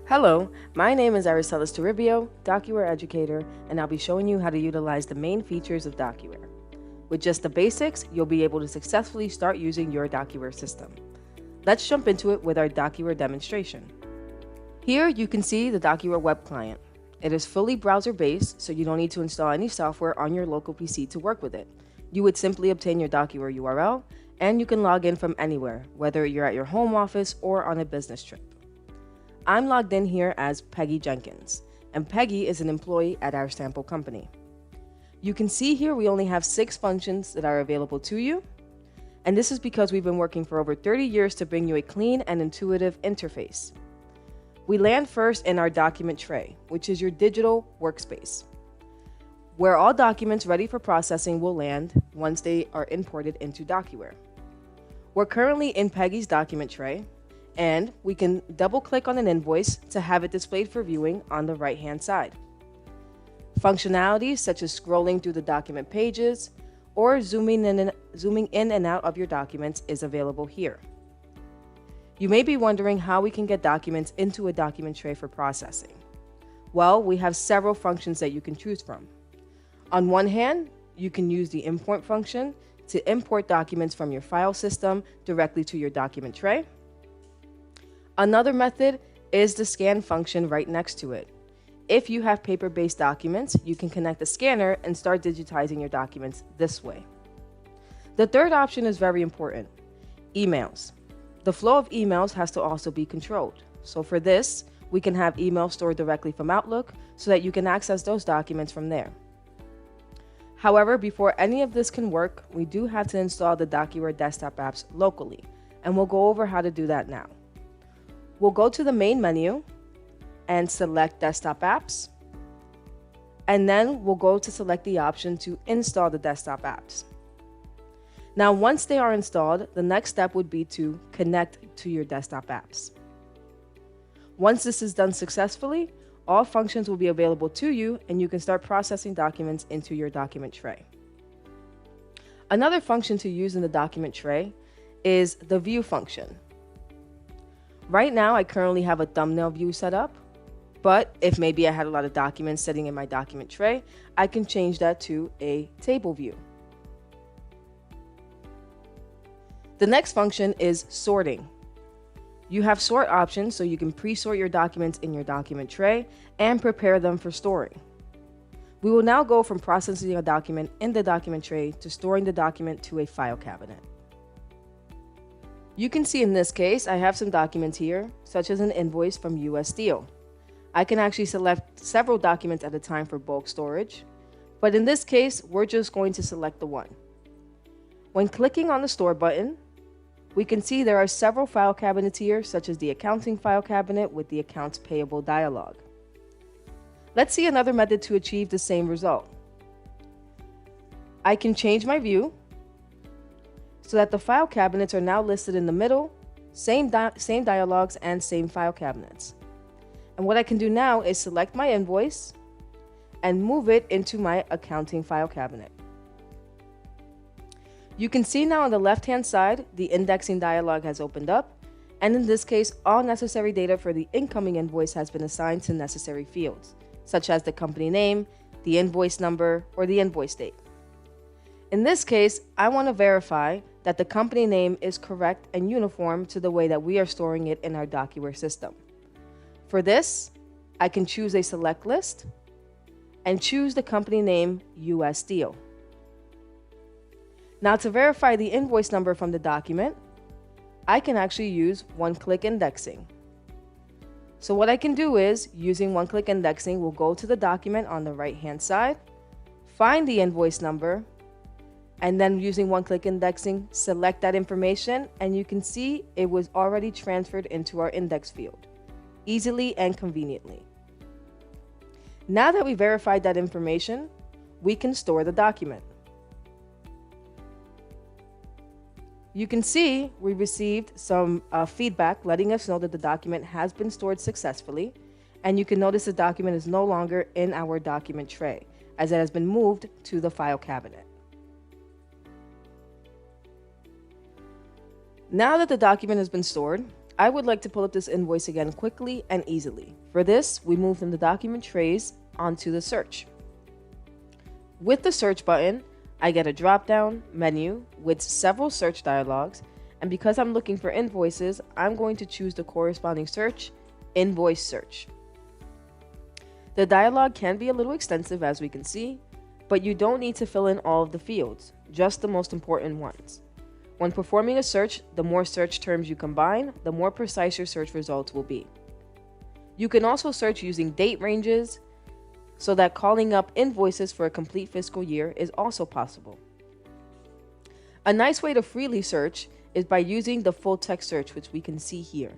Hello, my name is Aristelis Toribio, DocuWare educator, and I'll be showing you how to utilize the main features of DocuWare. With just the basics, you'll be able to successfully start using your DocuWare system. Let's jump into it with our DocuWare demonstration. Here you can see the DocuWare web client. It is fully browser-based, so you don't need to install any software on your local PC to work with it. You would simply obtain your DocuWare URL, and you can log in from anywhere, whether you're at your home office or on a business trip. I'm logged in here as Peggy Jenkins, and Peggy is an employee at our sample company. You can see here we only have 6 functions that are available to you, and this is because we've been working for over 30 years to bring you a clean and intuitive interface. We land first in our document tray, which is your digital workspace, where all documents ready for processing will land once they are imported into DocuWare. We're currently in Peggy's document tray, and we can double-click on an invoice to have it displayed for viewing on the right-hand side. Functionalities such as scrolling through the document pages or zooming in and out of your documents is available here. You may be wondering how we can get documents into a document tray for processing. Well, we have several functions that you can choose from. On one hand, you can use the import function to import documents from your file system directly to your document tray. Another method is the scan function right next to it. If you have paper-based documents, you can connect a scanner and start digitizing your documents this way. The third option is very important: emails. The flow of emails has to also be controlled. So for this, we can have emails stored directly from Outlook so that you can access those documents from there. However, before any of this can work, we do have to install the DocuWare desktop apps locally, and we'll go over how to do that now. We'll go to the main menu and select Desktop Apps, and then we'll go to select the option to install the desktop apps. Now, once they are installed, the next step would be to connect to your desktop apps. Once this is done successfully, all functions will be available to you, and you can start processing documents into your document tray. Another function to use in the document tray is the View function. Right now, I currently have a thumbnail view set up, but if maybe I had a lot of documents sitting in my document tray, I can change that to a table view. The next function is sorting. You have sort options, so you can pre-sort your documents in your document tray and prepare them for storing. We will now go from processing a document in the document tray to storing the document to a file cabinet. You can see in this case, I have some documents here, such as an invoice from US Steel. I can actually select several documents at a time for bulk storage, but in this case, we're just going to select the one. When clicking on the Store button, we can see there are several file cabinets here, such as the Accounting file cabinet with the Accounts Payable dialog. Let's see another method to achieve the same result. I can change my view so that the file cabinets are now listed in the middle, same dialogues and same file cabinets. And what I can do now is select my invoice and move it into my Accounting file cabinet. You can see now on the left-hand side, the indexing dialog has opened up, and in this case, all necessary data for the incoming invoice has been assigned to necessary fields, such as the company name, the invoice number, or the invoice date. In this case, I want to verify that the company name is correct and uniform to the way that we are storing it in our DocuWare system. For this, I can choose a select list and choose the company name US Steel. Now, to verify the invoice number from the document, I can actually use one-click indexing. So what I can do is, using one-click indexing, we'll go to the document on the right-hand side, find the invoice number, and then using one-click indexing, select that information, and you can see it was already transferred into our index field, easily and conveniently. Now that we verified that information, we can store the document. You can see we received some feedback letting us know that the document has been stored successfully, and you can notice the document is no longer in our document tray, as it has been moved to the file cabinet. Now that the document has been stored, I would like to pull up this invoice again quickly and easily. For this, we move from the document trays onto the search. With the search button, I get a drop-down menu with several search dialogues, and because I'm looking for invoices, I'm going to choose the corresponding search, Invoice Search. The dialog can be a little extensive, as we can see, but you don't need to fill in all of the fields, just the most important ones. When performing a search, the more search terms you combine, the more precise your search results will be. You can also search using date ranges, so that calling up invoices for a complete fiscal year is also possible. A nice way to freely search is by using the full text search, which we can see here.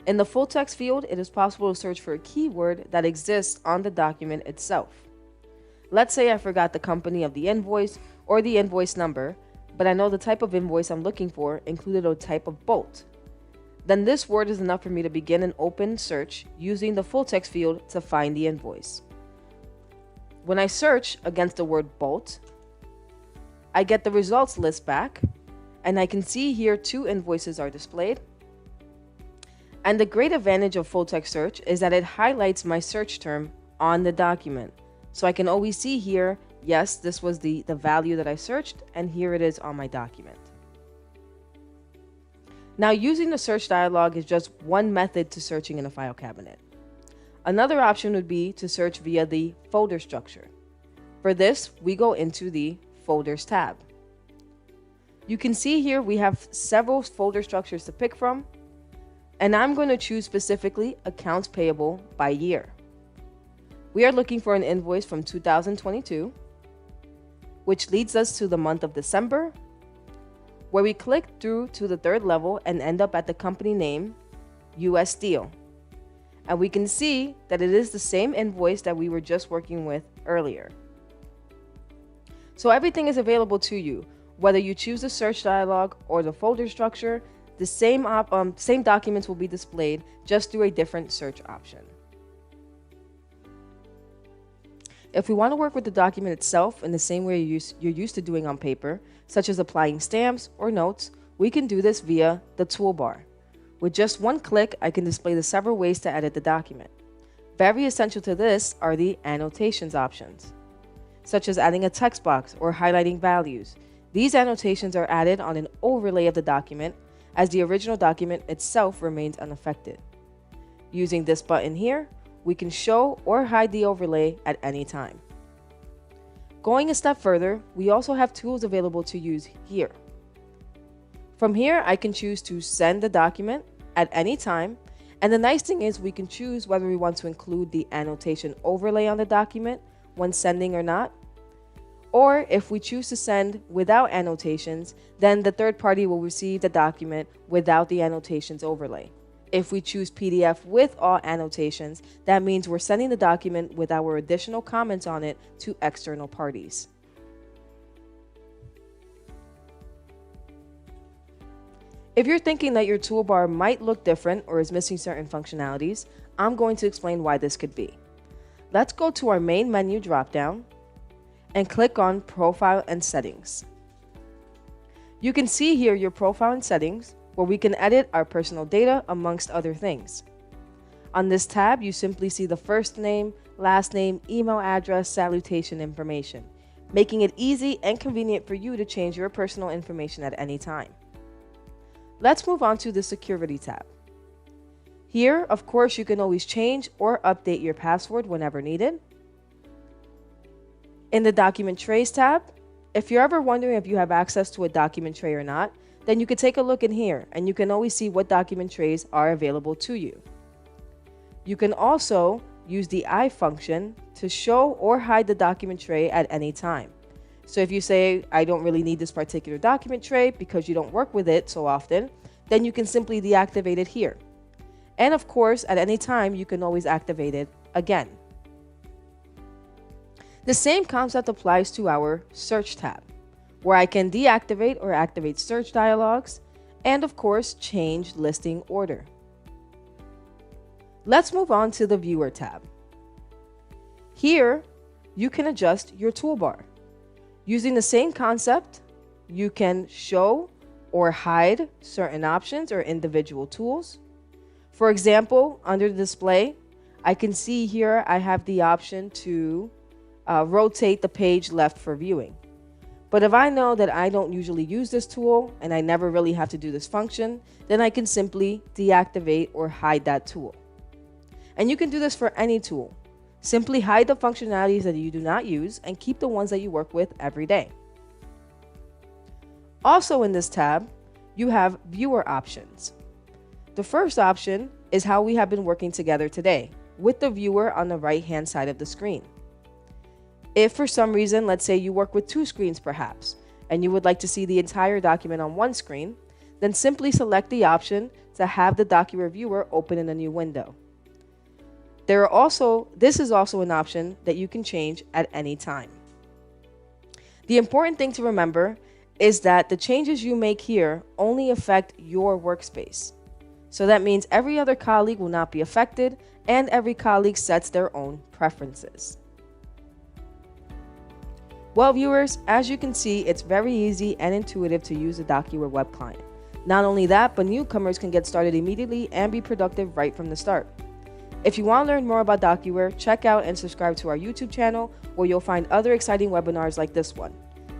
In the full text field, it is possible to search for a keyword that exists on the document itself. Let's say I forgot the company of the invoice or the invoice number, but I know the type of invoice I'm looking for included a type of bolt. Then this word is enough for me to begin an open search using the full text field to find the invoice. When I search against the word bolt, I get the results list back, and I can see here 2 invoices are displayed. And the great advantage of full text search is that it highlights my search term on the document. So I can always see here, yes, this was the value that I searched, and here it is on my document. Now, using the search dialog is just one method to searching in a file cabinet. Another option would be to search via the folder structure. For this, we go into the Folders tab. You can see here we have several folder structures to pick from, and I'm going to choose specifically Accounts Payable by Year. We are looking for an invoice from 2022, which leads us to the month of December, where we click through to the 3rd level and end up at the company name, US Steel. And we can see that it is the same invoice that we were just working with earlier. So everything is available to you. Whether you choose the search dialog or the folder structure, the same documents will be displayed just through a different search option. If we want to work with the document itself in the same way you're used to doing on paper, such as applying stamps or notes, we can do this via the toolbar. With just one click, I can display the several ways to edit the document. Very essential to this are the annotations options, such as adding a text box or highlighting values. These annotations are added on an overlay of the document, as the original document itself remains unaffected. Using this button here, we can show or hide the overlay at any time. Going a step further, we also have tools available to use here. From here, I can choose to send the document at any time, and the nice thing is we can choose whether we want to include the annotation overlay on the document when sending or not. Or if we choose to send without annotations, then the third party will receive the document without the annotations overlay. If we choose PDF with all annotations, that means we're sending the document with our additional comments on it to external parties. If you're thinking that your toolbar might look different or is missing certain functionalities, I'm going to explain why this could be. Let's go to our main menu dropdown and click on Profile and Settings. You can see here your profile and settings, where we can edit our personal data amongst other things. On this tab, you simply see the first name, last name, email address, salutation information, making it easy and convenient for you to change your personal information at any time. Let's move on to the Security tab. Here, of course, you can always change or update your password whenever needed. In the Document Trays tab, if you're ever wondering if you have access to a document tray or not, then you can take a look in here and you can always see what document trays are available to you. You can also use the eye function to show or hide the document tray at any time. So if you say, I don't really need this particular document tray because you don't work with it so often, then you can simply deactivate it here. And of course, at any time, you can always activate it again. The same concept applies to our Search tab, where I can deactivate or activate search dialogues, and of course, change listing order. Let's move on to the Viewer tab. Here, you can adjust your toolbar. Using the same concept, you can show or hide certain options or individual tools. For example, under the display, I can see here I have the option to rotate the page left for viewing. But if I know that I don't usually use this tool and I never really have to do this function, then I can simply deactivate or hide that tool. And you can do this for any tool. Simply hide the functionalities that you do not use and keep the ones that you work with every day. Also in this tab, you have viewer options. The first option is how we have been working together today, with the viewer on the right-hand side of the screen. If for some reason, let's say you work with 2 screens perhaps, and you would like to see the entire document on one screen, then simply select the option to have the DocuWare viewer open in a new window. This is also an option that you can change at any time. The important thing to remember is that the changes you make here only affect your workspace. So that means every other colleague will not be affected, and every colleague sets their own preferences. Well, viewers, as you can see, it's very easy and intuitive to use the DocuWare web client. Not only that, but newcomers can get started immediately and be productive right from the start. If you want to learn more about DocuWare, check out and subscribe to our YouTube channel, where you'll find other exciting webinars like this one.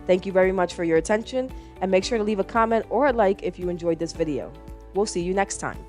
Thank you very much for your attention, and make sure to leave a comment or a like if you enjoyed this video. We'll see you next time.